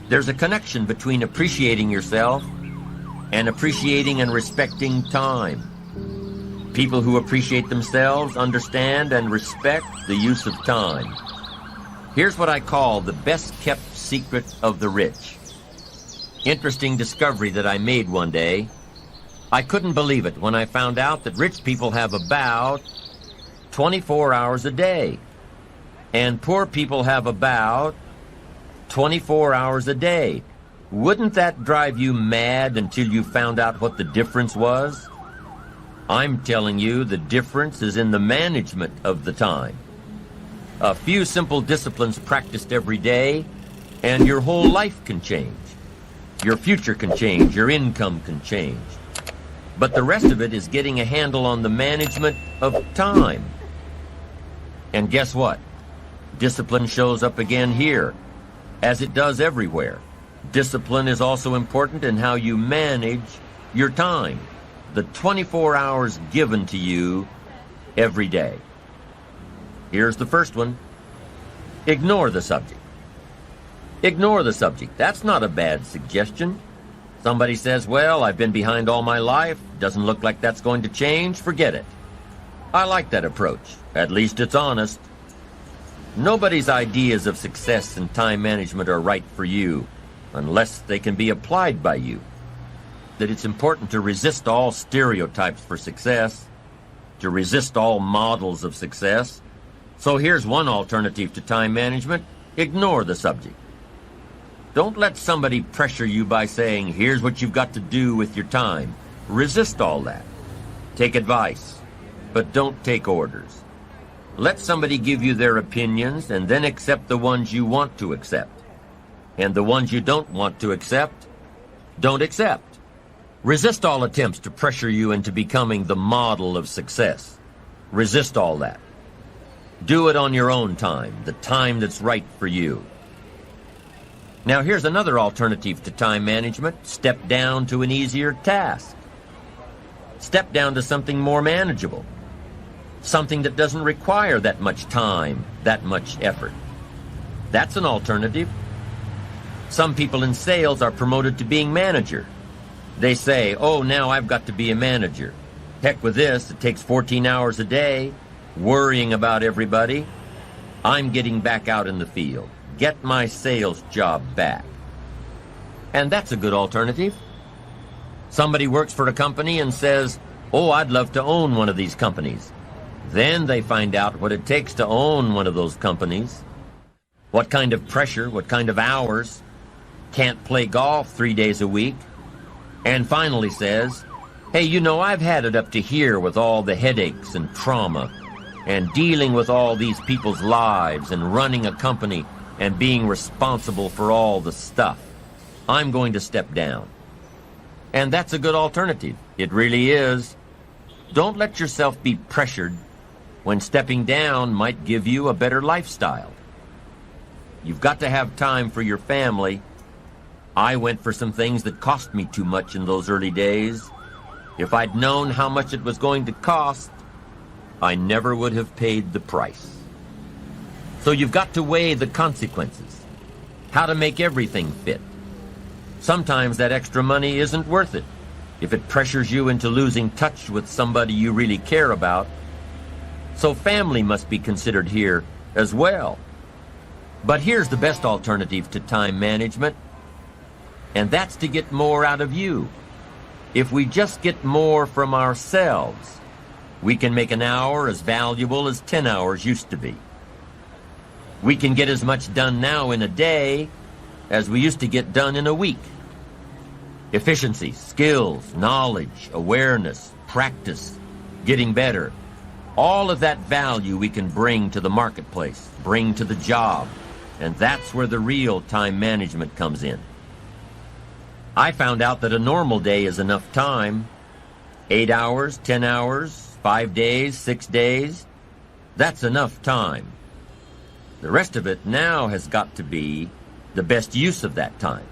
There's a connection between appreciating yourself and appreciating and respecting time. People who appreciate themselves understand and respect the use of time. Here's what I call the best-kept secret of the rich. Interesting discovery that I made one day. I couldn't believe it when I found out that rich people have about 24 hours a day, and poor people have about 24 hours a day. Wouldn't that drive you mad until you found out what the difference was? I'm telling you, the difference is in the management of the time. A few simple disciplines practiced every day, and your whole life can change. Your future can change, your income can change. But the rest of it is getting a handle on the management of time. And guess what? Discipline shows up again here, as it does everywhere. Discipline is also important in how you manage your time, the 24 hours given to you every day. Here's the first one. Ignore the subject. Ignore the subject. That's not a bad suggestion. Somebody says, well, I've been behind all my life. Doesn't look like that's going to change. Forget it. I like that approach. At least it's honest. Nobody's ideas of success and time management are right for you unless they can be applied by you. That it's important to resist all stereotypes for success, to resist all models of success. So here's one alternative to time management. Ignore the subject. Don't let somebody pressure you by saying, here's what you've got to do with your time. Resist all that. Take advice, but don't take orders. Let somebody give you their opinions and then accept the ones you want to accept. And the ones you don't want to accept, don't accept. Resist all attempts to pressure you into becoming the model of success. Resist all that. Do it on your own time, the time that's right for you. Now here's another alternative to time management. Step down to an easier task. Step down to something more manageable. Something that doesn't require that much time, that much effort. That's an alternative. Some people in sales are promoted to being manager. They say, oh, now I've got to be a manager. Heck with this, it takes 14 hours a day, worrying about everybody. I'm getting back out in the field. Get my sales job back. And that's a good alternative. Somebody works for a company and says, oh, I'd love to own one of these companies. Then they find out what it takes to own one of those companies. What kind of pressure, what kind of hours. Can't play golf 3 days a week. And finally says, hey, you know, I've had it up to here with all the headaches and trauma and dealing with all these people's lives and running a company and being responsible for all the stuff. I'm going to step down. And that's a good alternative. It really is. Don't let yourself be pressured when stepping down might give you a better lifestyle. You've got to have time for your family. I went for some things that cost me too much in those early days. If I'd known how much it was going to cost, I never would have paid the price. So you've got to weigh the consequences, how to make everything fit. Sometimes that extra money isn't worth it if it pressures you into losing touch with somebody you really care about. So family must be considered here as well. But here's the best alternative to time management, and that's to get more out of you. If we just get more from ourselves, we can make an hour as valuable as 10 hours used to be. We can get as much done now in a day as we used to get done in a week. Efficiency, skills, knowledge, awareness, practice, getting better. All of that value we can bring to the marketplace, bring to the job, and that's where the real time management comes in. I found out that a normal day is enough time. 8 hours, 10 hours, 5 days, 6 days. That's enough time. The rest of it now has got to be the best use of that time.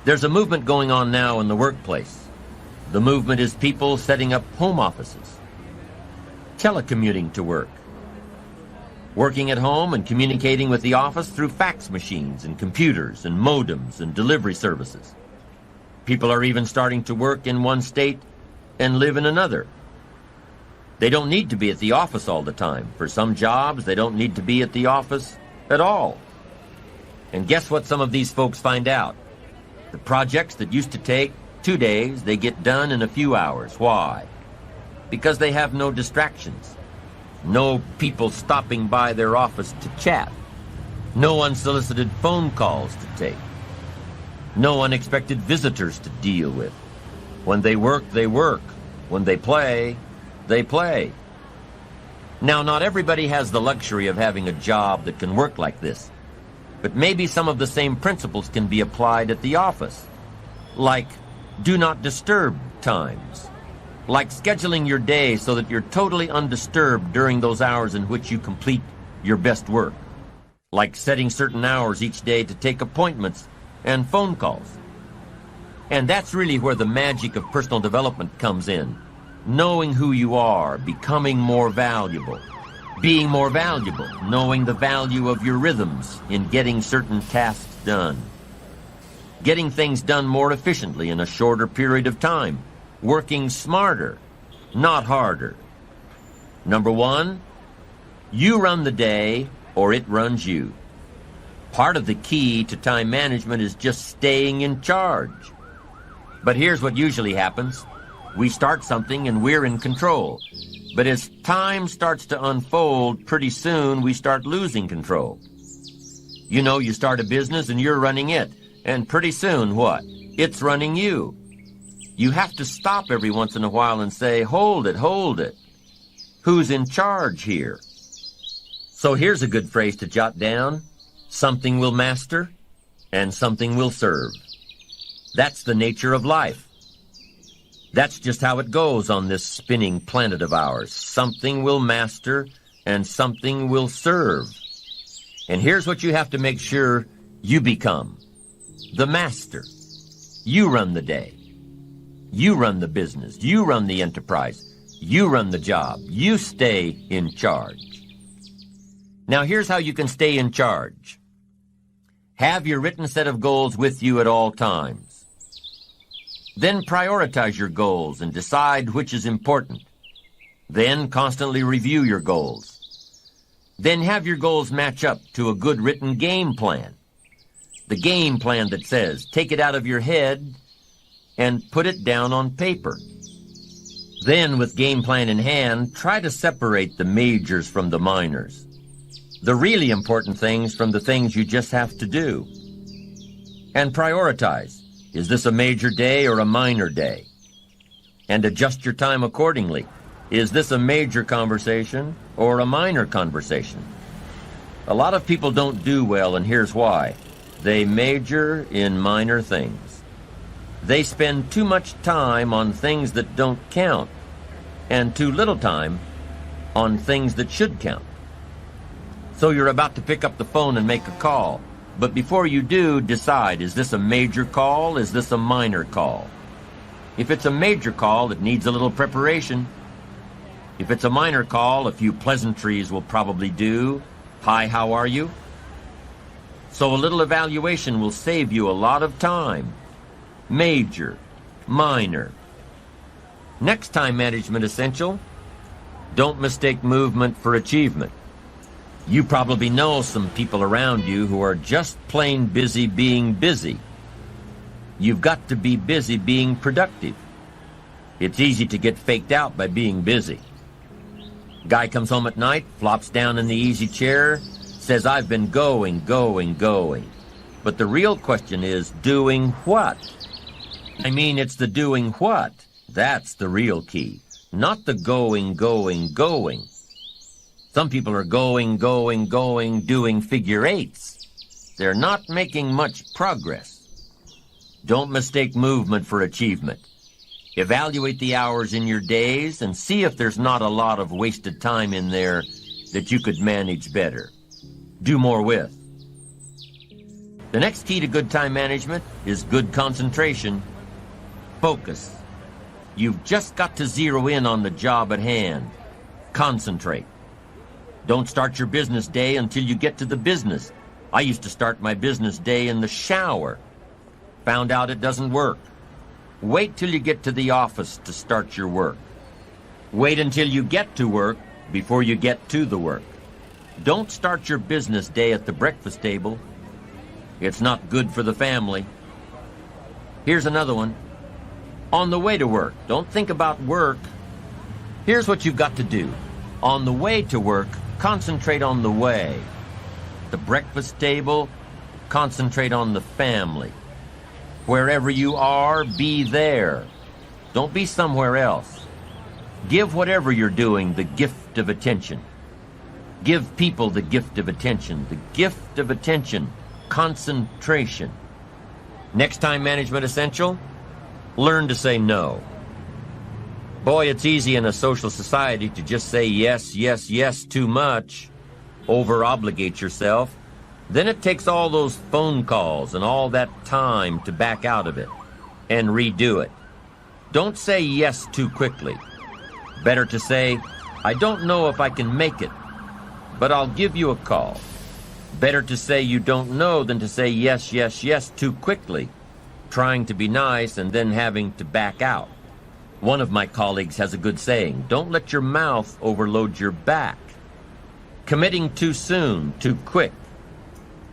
There's a movement going on now in the workplace. The movement is people setting up home offices, telecommuting to work. working at home and communicating with the office through fax machines and computers and modems and delivery services. People are even starting to work in one state and live in another. They don't need to be at the office all the time. For some jobs, they don't need to be at the office at all. And guess what some of these folks find out? The projects that used to take 2 days, they get done in a few hours. Why? Because they have no distractions. No people stopping by their office to chat. No unsolicited phone calls to take. No unexpected visitors to deal with. When they work, they work. When they play, they play. Now, not everybody has the luxury of having a job that can work like this. But maybe some of the same principles can be applied at the office. Like do not disturb times. Like scheduling your day so that you're totally undisturbed during those hours in which you complete your best work. Like setting certain hours each day to take appointments and phone calls. And that's really where the magic of personal development comes in. Knowing who you are, becoming more valuable. Being more valuable, knowing the value of your rhythms in getting certain tasks done. Getting things done more efficiently in a shorter period of time. Working smarter, not harder. Number 1, you run the day or it runs you. Part of the key to time management is just staying in charge. But here's what usually happens. We start something and we're in control. But as time starts to unfold, pretty soon we start losing control. You know, you start a business and you're running it. And pretty soon, what? It's running you. You have to stop every once in a while and say, hold it, hold it. Who's in charge here? So here's a good phrase to jot down. Something will master and something will serve. That's the nature of life. That's just how it goes on this spinning planet of ours. Something will master and something will serve. And here's what you have to make sure you become. The master. You run the day. You run the business. You run the enterprise. You run the job. You stay in charge. Now here's how you can stay in charge. Have your written set of goals with you at all times. Then prioritize your goals and decide which is important. Then constantly review your goals. Then have your goals match up to a good written game plan. The game plan that says, take it out of your head and put it down on paper. Then, with game plan in hand, try to separate the majors from the minors. The really important things from the things you just have to do. And prioritize. Is this a major day or a minor day? And adjust your time accordingly. Is this a major conversation or a minor conversation? A lot of people don't do well, and here's why. They major in minor things. They spend too much time on things that don't count, and too little time on things that should count. So you're about to pick up the phone and make a call. But before you do, decide, is this a major call? Is this a minor call? If it's a major call, it needs a little preparation. If it's a minor call, a few pleasantries will probably do. Hi, how are you? So a little evaluation will save you a lot of time. Major, minor. Next time management essential, don't mistake movement for achievement. You probably know some people around you who are just plain busy being busy. You've got to be busy being productive. It's easy to get faked out by being busy. Guy comes home at night, flops down in the easy chair, says, I've been going. But the real question is, doing what? I mean, it's the doing what. That's the real key. Not the going. Some people are going, doing figure eights. They're not making much progress. Don't mistake movement for achievement. Evaluate the hours in your days and see if there's not a lot of wasted time in there that you could manage better. Do more with. The next key to good time management is good concentration. Focus. You've just got to zero in on the job at hand. Concentrate. Don't start your business day until you get to the business. I used to start my business day in the shower. Found out it doesn't work. Wait till you get to the office to start your work. Wait until you get to work before you get to the work. Don't start your business day at the breakfast table. It's not good for the family. Here's another one. On the way to work, don't think about work. Here's what you've got to do. On the way to work, concentrate on the way. The breakfast table, concentrate on the family. Wherever you are, be there. Don't be somewhere else. Give whatever you're doing the gift of attention. Give people the gift of attention. The gift of attention, concentration. Next time Management Essential, learn to say no. Boy, it's easy in a social society to just say yes, yes, yes too much. Over-obligate yourself. Then it takes all those phone calls and all that time to back out of it and redo it. Don't say yes too quickly. Better to say, I don't know if I can make it, but I'll give you a call. Better to say you don't know than to say yes, yes, yes too quickly, trying to be nice and then having to back out. One of my colleagues has a good saying, don't let your mouth overload your back. Committing too soon, too quick.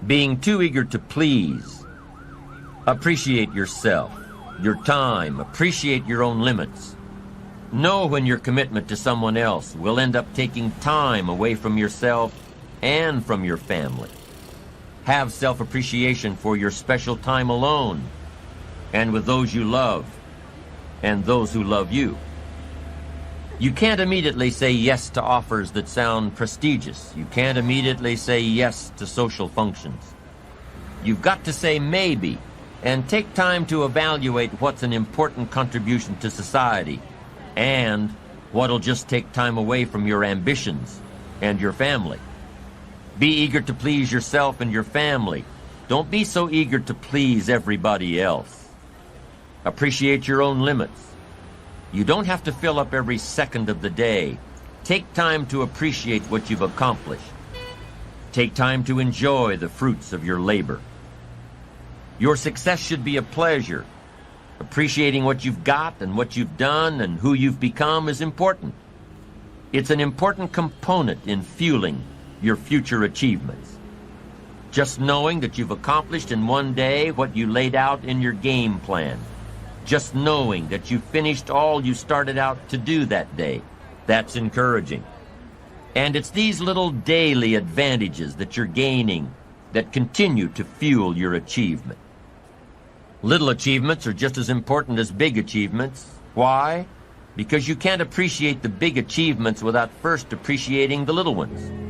Being too eager to please. Appreciate yourself, your time, appreciate your own limits. Know when your commitment to someone else will end up taking time away from yourself and from your family. Have self-appreciation for your special time alone and with those you love and those who love you. You can't immediately say yes to offers that sound prestigious. You can't immediately say yes to social functions. You've got to say maybe and take time to evaluate what's an important contribution to society and what'll just take time away from your ambitions and your family. Be eager to please yourself and your family. Don't be so eager to please everybody else. Appreciate your own limits. You don't have to fill up every second of the day. Take time to appreciate what you've accomplished. Take time to enjoy the fruits of your labor. Your success should be a pleasure. Appreciating what you've got and what you've done and who you've become is important. It's an important component in fueling your future achievements. Just knowing that you've accomplished in one day what you laid out in your game plan. Just knowing that you finished all you started out to do that day. That's encouraging. And it's these little daily advantages that you're gaining that continue to fuel your achievement. Little achievements are just as important as big achievements. Why? Because you can't appreciate the big achievements without first appreciating the little ones.